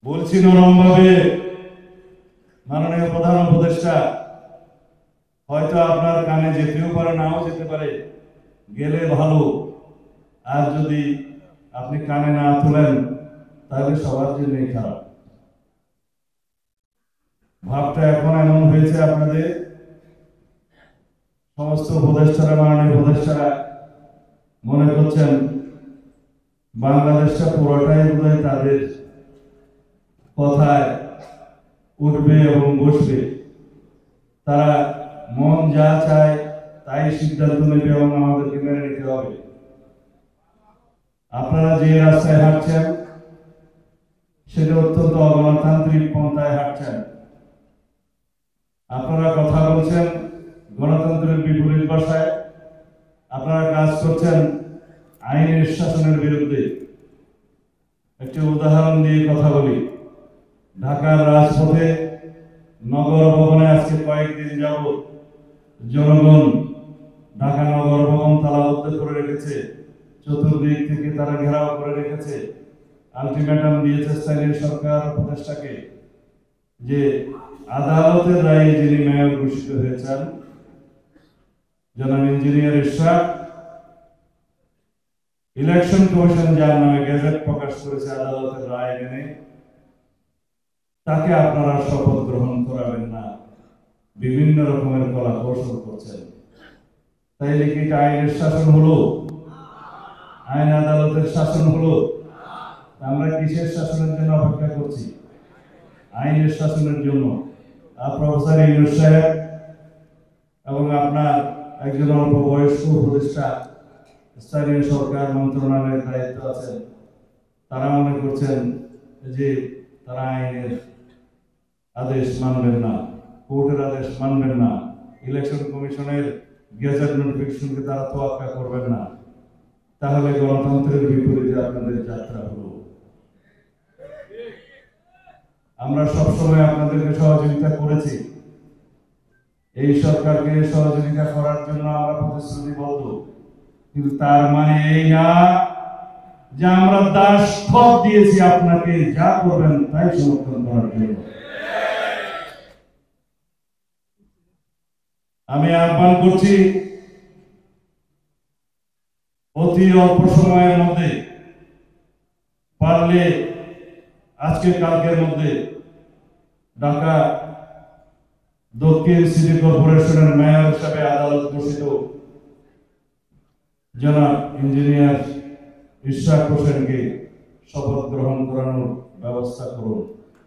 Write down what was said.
বলছি নরমভাবে, মাননীয় প্রধান উপদেষ্টা, হয়তো আপনার কানে যেতেও পারে, নাও যেতে পারে, গেলে ভালো। আর যদি আপনি কানে না তোলেন তাহলে সবার জন্যই খারাপ। ভাবটা এখন এমন হয়েছে, আপনাদের সমস্ত উপদেষ্টারা, মাননীয় উপদেষ্টারা মনে করছেন বাংলাদেশটা পুরোটাই বোধহয় তাদের কথায় উঠবে এবং বসবে। তারা মন যা চায় তাই সিদ্ধান্ত নেবে এবং আমাদেরকে মেনে নিতে হবে। আপনারা যে রাস্তায় হাঁটছেন সেটা অত্যন্ত অগণতান্ত্রিক পন্থায় হাঁটছেন। আপনারা কথা বলছেন গণতন্ত্রের বিপরীত ভাষায়, আপনারা কাজ করছেন আইনের শাসনের বিরুদ্ধে। একটি উদাহরণ দিয়ে কথা বলি। ঢাকার রাজপথে নগর ভবনে আজকে কয়েকদিন যাবত জনগণ ঢাকা নগর ভবন তালাবদ্ধ করে রেখেছে, চতুর্দিক থেকে তারা ঘেরাও করে রেখেছে। আলটিমেটাম দিয়েছে স্থানীয় সরকার উপদেষ্টাকে যে আদালতের রায়ে যিনি মেয়র ঘোষিত হয়েছেন জনাব ইঞ্জিনিয়ার ইশরাক, ইলেকশন কমিশন যার নামে গেজেট প্রকাশ করেছে আদালতের রায় মেনে, তাকে আপনারা শপথ গ্রহণ করাবেন না, বিভিন্ন রকমের কলা কৌশল করছেন। তাইলে কি আইনের শাসন হলো? আইন আদালতের শাসন হলো? আমরা কিসের শাসনের জন্য অপেক্ষা করছি? আইনের শাসনের জন্য। প্রফেসর ইউনূস সাহেব এবং আপনার একজন অল্প বয়স্ক উপদেষ্টা স্থানীয় সরকার মন্ত্রণালয়ের দায়িত্ব আছেন, তারা মনে করছেন যে তারা আইনের আদেশ মানবেন না, কোর্টের আদেশ মানবেন না, ইলেকশন কমিশনের গেজেট নোটিফিকেশনকে তারা তোয়াক্কা করবেন না। তাহলে গণতন্ত্রের বিপরীতে আপনাদের যাত্রা হলো। আমরা সবসময় আপনাদেরকে সহযোগিতা করেছি, এই সরকারকে সহযোগিতা করার জন্য আমরা প্রতিশ্রুতিবদ্ধ, কিন্তু তার মানে এই না যে আমরা দাসত্ব দিয়েছি আপনাকে যা করবেন তাই সমর্থন করার জন্য। আমি আহ্বান করছি অতি অল্প সময়ের মধ্যে, পারলে আজকে কালকের মধ্যে ঢাকা দক্ষিণ সিটি কর্পোরেশনের মেয়র হিসাবে আদালত ঘোষিত জনাব ইঞ্জিনিয়ার ইশরাক হোসেনকে শপথ গ্রহণ করানোর ব্যবস্থা করুন।